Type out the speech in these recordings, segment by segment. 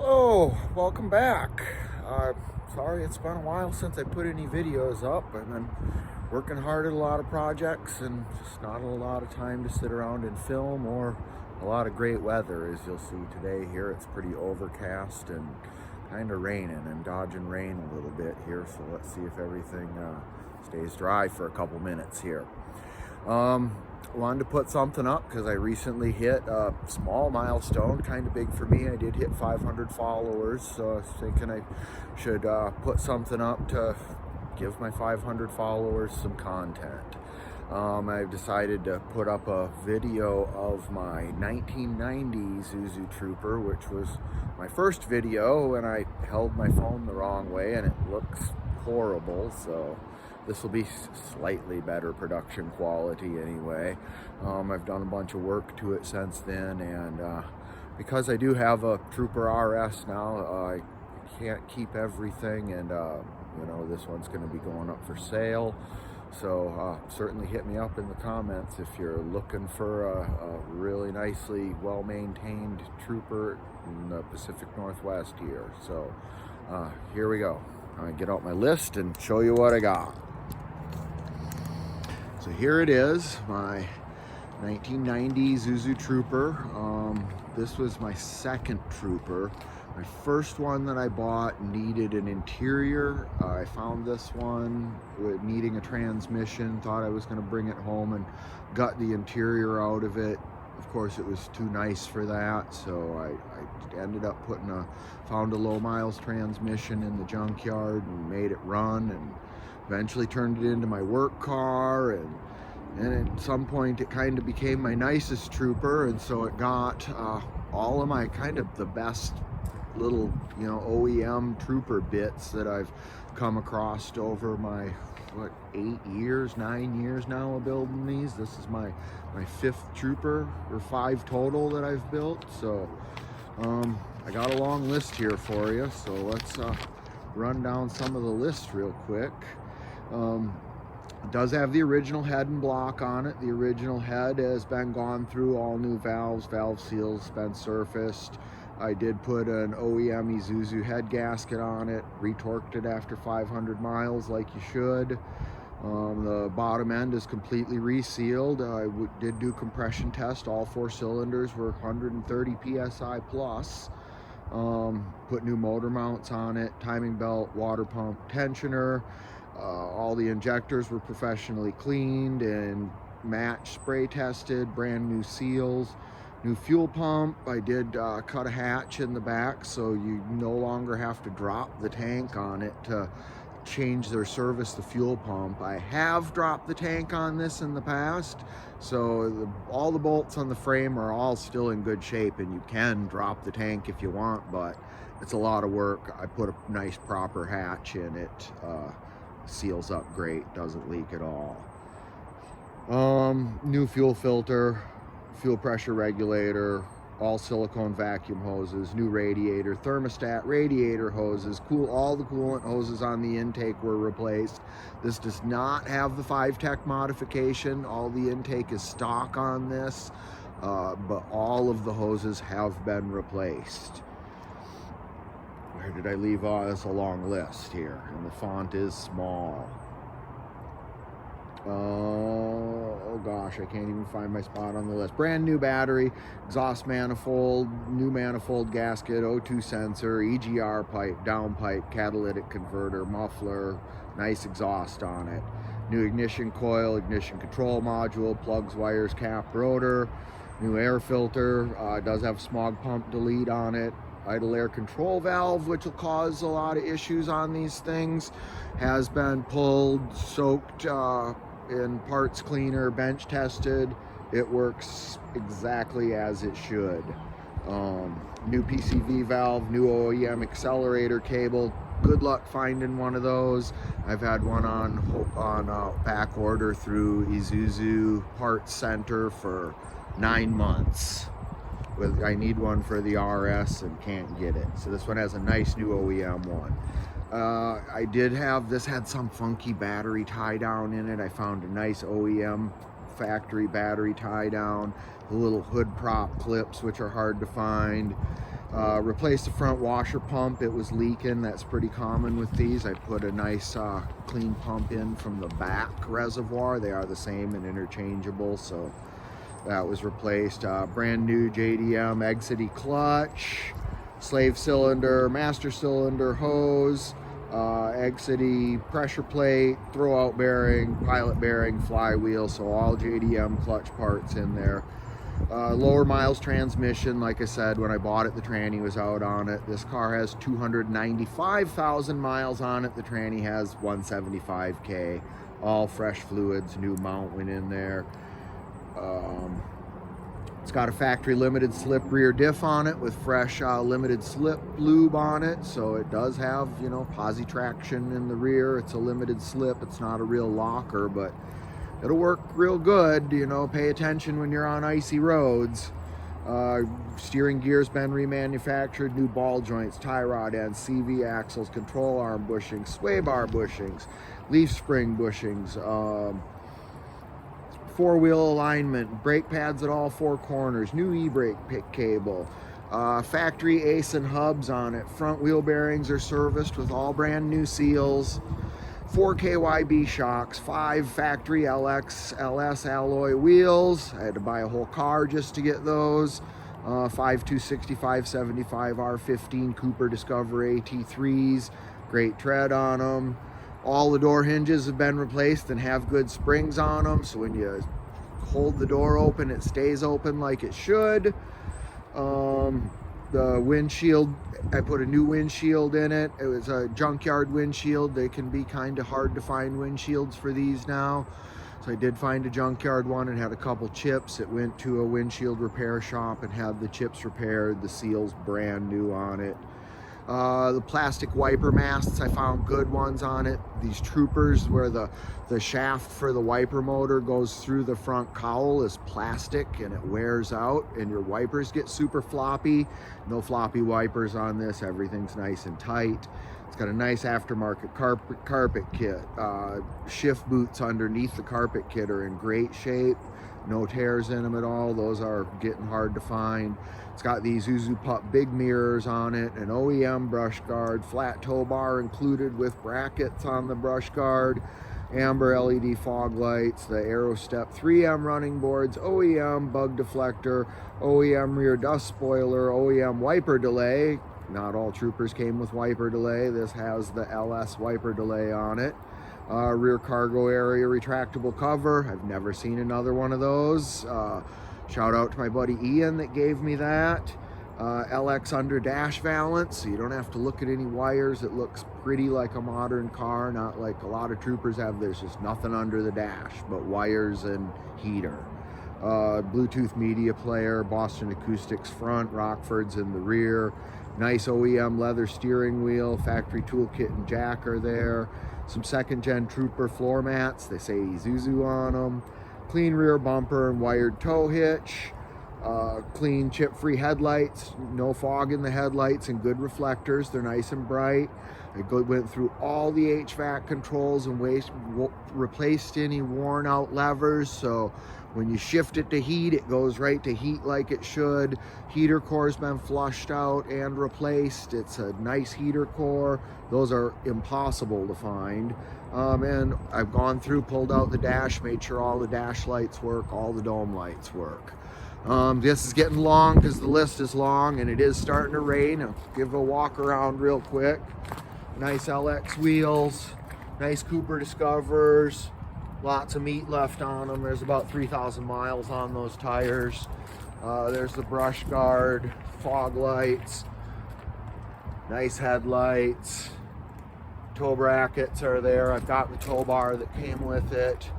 So, welcome back. Sorry it's been a while since I put any videos up. I've been working hard at a lot of projects and just not a lot of time to sit around and film or a lot of great weather. As you'll see today here, it's pretty overcast and kind of raining and dodging rain a little bit here. So let's see if everything stays dry for a couple minutes here. Wanted to put something up because I recently hit a small milestone, kind of big for me. I did hit 500 followers, so I was thinking I should put something up to give my 500 followers some content. I've decided to put up a video of my 1990 Isuzu Trooper, which was my first video, and I held my phone the wrong way and it looks horrible, so this will be slightly better production quality anyway. I've done a bunch of work to it since then, and because I do have a Trooper RS now, I can't keep everything, and you know, this one's going to be going up for sale. So certainly hit me up in the comments if you're looking for a really nicely well-maintained Trooper in the Pacific Northwest here. So here we go. I'll get out my list and show you what I got. So here it is, my 1990 Isuzu Trooper. This was my second Trooper. My first one that I bought needed an interior. I found this one needing a transmission, thought I was going to bring it home and got the interior out of it. Of course, it was too nice for that, so I ended up found a low miles transmission in the junkyard and made it run, and eventually turned it into my work car, and at some point it kind of became my nicest Trooper, and so it got all of my kind of the best little, you know, OEM Trooper bits that I've come across over my 9 years now of building these. This is my fifth Trooper, or 5 total that I've built. So I got a long list here for you, so let's run down some of the list real quick. It does have the original head and block on it. The original head has been gone through, all new valves, valve seals been surfaced. I did put an OEM Isuzu head gasket on it, retorqued it after 500 miles like you should. The bottom end is completely resealed. I did do compression test. All 4 cylinders were 130 PSI plus. Put new motor mounts on it, timing belt, water pump, tensioner. All the injectors were professionally cleaned and match spray tested, brand new seals. New fuel pump. I did cut a hatch in the back so you no longer have to drop the tank on it to change or service the fuel pump. I have dropped the tank on this in the past, so all the bolts on the frame are all still in good shape, and you can drop the tank if you want, but it's a lot of work. I put a nice proper hatch in it. Seals up great, doesn't leak at all. New fuel filter, fuel pressure regulator, all silicone vacuum hoses, new radiator, thermostat, radiator hoses, all the coolant hoses on the intake were replaced. This does not have the 5-tech modification. All the intake is stock on this, but all of the hoses have been replaced. Where did I leave off? That's a long list here, and the font is small. Oh gosh, I can't even find my spot on the list. Brand new battery, exhaust manifold, new manifold gasket, O2 sensor, EGR pipe, downpipe, catalytic converter, muffler, nice exhaust on it. New ignition coil, ignition control module, plugs, wires, cap, rotor, new air filter, does have smog pump delete on it. Idle air control valve, which will cause a lot of issues on these things, has been pulled, soaked in parts cleaner, bench tested. It works exactly as it should. New PCV valve, new OEM accelerator cable. Good luck finding one of those. I've had one on back order through Isuzu Parts Center for 9 months. I need one for the RS and can't get it. So this one has a nice new OEM one. I did have, this had some funky battery tie down in it. I found a nice OEM factory battery tie down, the little hood prop clips, which are hard to find. Replaced the front washer pump. It was leaking. That's pretty common with these. I put a nice clean pump in from the back reservoir. They are the same and interchangeable, so that was replaced. Brand new JDM exity clutch, slave cylinder, master cylinder hose, exity pressure plate, throwout bearing, pilot bearing, flywheel, so all JDM clutch parts in there. Lower miles transmission. Like I said, when I bought it, the tranny was out on it. This car has 295,000 miles on it. The tranny has 175K. All fresh fluids, new mount went in there. It's got a factory limited slip rear diff on it with fresh limited slip lube on it. So it does have, you know, posi traction in the rear. It's a limited slip. It's not a real locker, but it'll work real good. You know, pay attention when you're on icy roads. Steering gear's been remanufactured, new ball joints, tie rod ends, CV axles, control arm bushings, sway bar bushings, leaf spring bushings, four-wheel alignment, brake pads at all four corners, new e-brake cable, factory ace and hubs on it. Front wheel bearings are serviced with all brand new seals. 4 KYB shocks, 5 factory LS alloy wheels. I had to buy a whole car just to get those. 5 260, 575 R15 Cooper Discovery AT3s. Great tread on them. All the door hinges have been replaced and have good springs on them, so when you hold the door open, it stays open like it should. The windshield, I put a new windshield in it. It was a junkyard windshield. They can be kind of hard to find windshields for these now. So I did find a junkyard one and had a couple chips. It went to a windshield repair shop and had the chips repaired. The seal's brand new on it. The plastic wiper masts, I found good ones on it. These Troopers, where the shaft for the wiper motor goes through the front cowl, is plastic and it wears out and your wipers get super floppy. No floppy wipers on this. Everything's nice and tight. It's got a nice aftermarket carpet kit. Shift boots underneath the carpet kit are in great shape. No tears in them at all. Those are getting hard to find. It's got these Isuzu Pup big mirrors on it, an OEM brush guard, flat tow bar included with brackets on the brush guard, amber LED fog lights, the Aero Step 3M running boards, OEM bug deflector, OEM rear dust spoiler, OEM wiper delay. Not all Troopers came with wiper delay. This has the LS wiper delay on it. Rear cargo area retractable cover. I've never seen another one of those. Shout out to my buddy Ian that gave me that. LX under dash valance, so you don't have to look at any wires. It looks pretty like a modern car, not like a lot of Troopers have. There's just nothing under the dash but wires and heater. Bluetooth media player, Boston Acoustics front, Rockford's in the rear. Nice OEM leather steering wheel, factory toolkit and jack are there. Some second gen Trooper floor mats, they say Isuzu on them. Clean rear bumper and wired tow hitch. Clean chip-free headlights, no fog in the headlights, and good reflectors. They're nice and bright. I went through all the HVAC controls and replaced any worn out levers, so when you shift it to heat, it goes right to heat like it should. Heater core's been flushed out and replaced. It's a nice heater core. Those are impossible to find. And I've gone through, pulled out the dash, made sure all the dash lights work, all the dome lights work. This is getting long because the list is long and it is starting to rain. I'll give a walk around real quick. Nice LX wheels, nice Cooper Discovers, lots of meat left on them. There's about 3,000 miles on those tires. There's the brush guard, fog lights, nice headlights. Tow brackets are there. I've got the tow bar that came with it.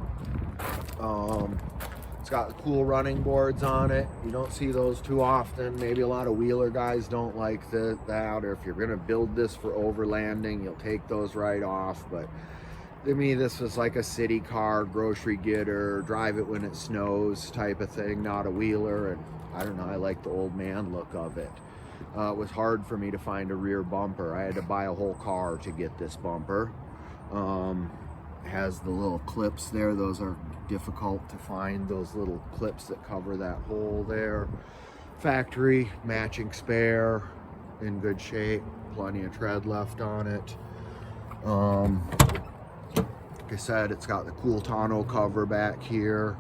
It's got the cool running boards on it. You don't see those too often. Maybe a lot of wheeler guys don't like that, or if you're gonna build this for overlanding, you'll take those right off. But to me, this was like a city car, grocery getter, drive it when it snows type of thing, not a wheeler. And I don't know, I like the old man look of it. It was hard for me to find a rear bumper. I had to buy a whole car to get this bumper. Has the little clips there. Those are difficult to find, those little clips that cover that hole there. Factory matching spare. in good shape, plenty of tread left on it. Like I said, it's got the cool tonneau cover back here.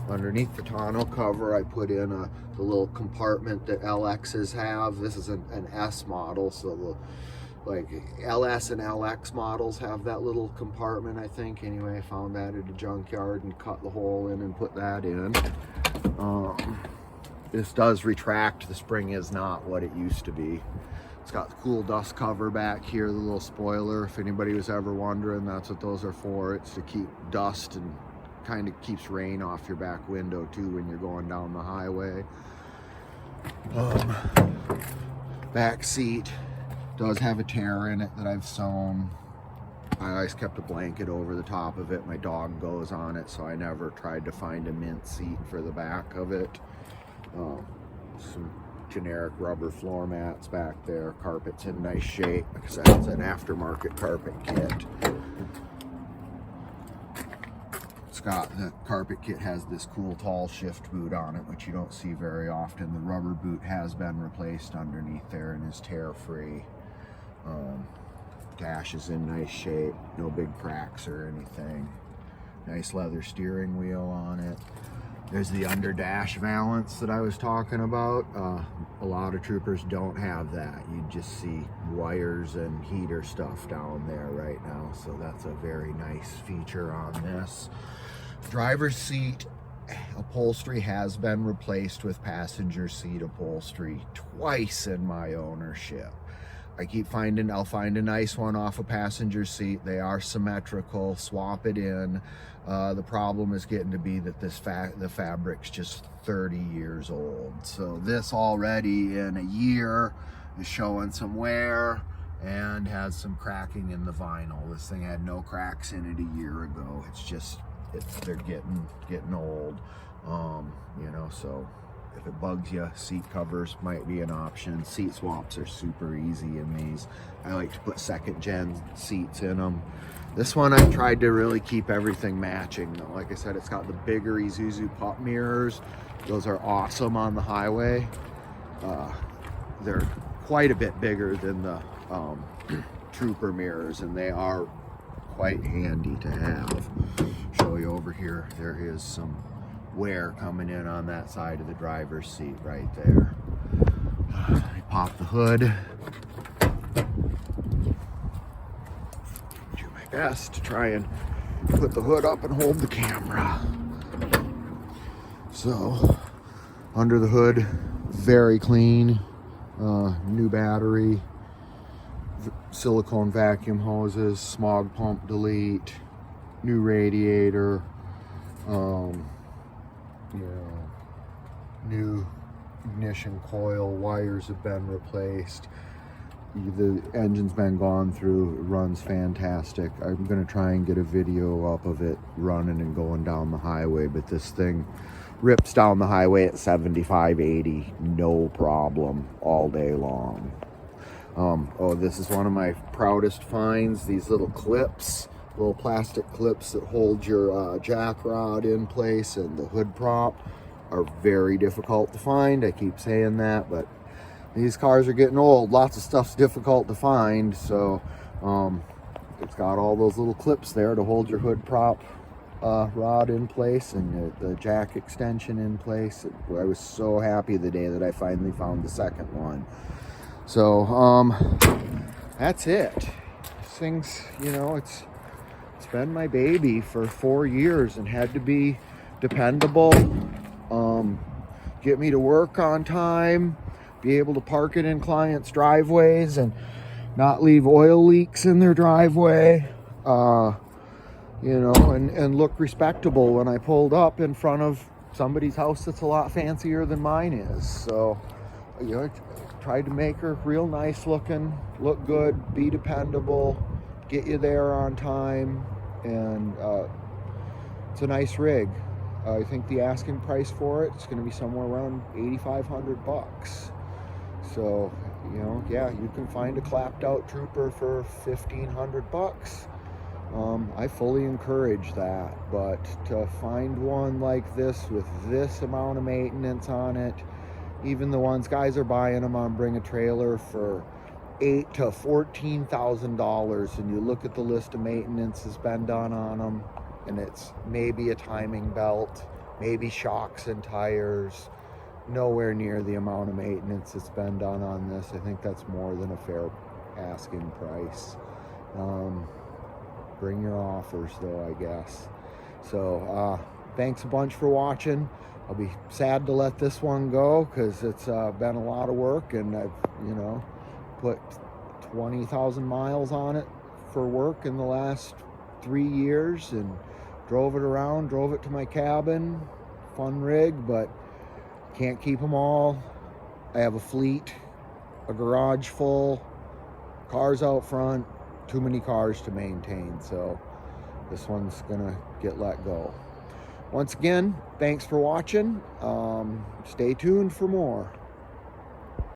Underneath the tonneau cover, I put in the little compartment that LXs have. This is an S model, so the like LS and LX models have that little compartment, I think. Anyway, I found that at a junkyard and cut the hole in and put that in. This does retract. The spring is not what it used to be. It's got the cool dust cover back here, the little spoiler. If anybody was ever wondering, that's what those are for. It's to keep dust and kind of keeps rain off your back window too when you're going down the highway. Back seat does have a tear in it that I've sewn. I always kept a blanket over the top of it. My dog goes on it, so I never tried to find a mint seat for the back of it. Some generic rubber floor mats back there. Carpet's in nice shape because that's an aftermarket carpet kit. The carpet kit has this cool tall shift boot on it, which you don't see very often. The rubber boot has been replaced underneath there and is tear free. Dash is in nice shape, no big cracks or anything. Nice leather steering wheel on it. There's the under dash valance that I was talking about. A lot of Troopers don't have that. You just see wires and heater stuff down there right now, so that's a very nice feature on this. Driver's seat upholstery has been replaced with passenger seat upholstery twice in my ownership. I'll find a nice one off a passenger seat. They are symmetrical, swap it in. The problem is getting to be that the fabric's just 30 years old. So this already in a year is showing some wear and has some cracking in the vinyl. This thing had no cracks in it a year ago. They're getting old, you know, so if it bugs you, seat covers might be an option. Seat swaps are super easy in these. I like to put second gen seats in them. This one I tried to really keep everything matching though. Like I said, it's got the bigger Isuzu pup mirrors. Those are awesome on the highway. They're quite a bit bigger than the Trooper mirrors, and they are quite handy to have. Show you over here, there is some wear coming in on that side of the driver's seat right there. I pop the hood. Do my best to try and put the hood up and hold the camera. So, under the hood, very clean. New battery, silicone vacuum hoses, smog pump delete, new radiator, new ignition coil, wires have been replaced. The engine's been gone through, it runs fantastic. I'm going to try and get a video up of it running and going down the highway, but this thing rips down the highway at 75, 80, no problem, all day long. Oh, this is one of my proudest finds, these little clips, little plastic clips that hold your jack rod in place and the hood prop are very difficult to find. I keep saying that, but these cars are getting old. Lots of stuff's difficult to find, so it's got all those little clips there to hold your hood prop rod in place and the jack extension in place. I was so happy the day that I finally found the second one. So that's it. This thing's, you know, it's been my baby for 4 years and had to be dependable, get me to work on time, be able to park it in clients' driveways and not leave oil leaks in their driveway, you know, and look respectable when I pulled up in front of somebody's house that's a lot fancier than mine is. So, you know, I tried to make her real nice looking, look good, be dependable, get you there on time, and it's a nice rig. I think the asking price for it is going to be somewhere around $8,500. So, you know, yeah, you can find a clapped out Trooper for $1,500. I fully encourage that, but to find one like this with this amount of maintenance on it Even the ones, guys are buying them on Bring a Trailer for $8,000 to $14,000, and you look at the list of maintenance that's been done on them, and it's maybe a timing belt, maybe shocks and tires, nowhere near the amount of maintenance that's been done on this. I think that's more than a fair asking price. Bring your offers though, I guess. So thanks a bunch for watching. I'll be sad to let this one go because it's been a lot of work, and I've, you know, put 20,000 miles on it for work in the last 3 years, and drove it around, drove it to my cabin. Fun rig, but can't keep them all. I have a fleet, a garage full, cars out front, too many cars to maintain, so this one's gonna get let go. Once again, thanks for watching. Stay tuned for more.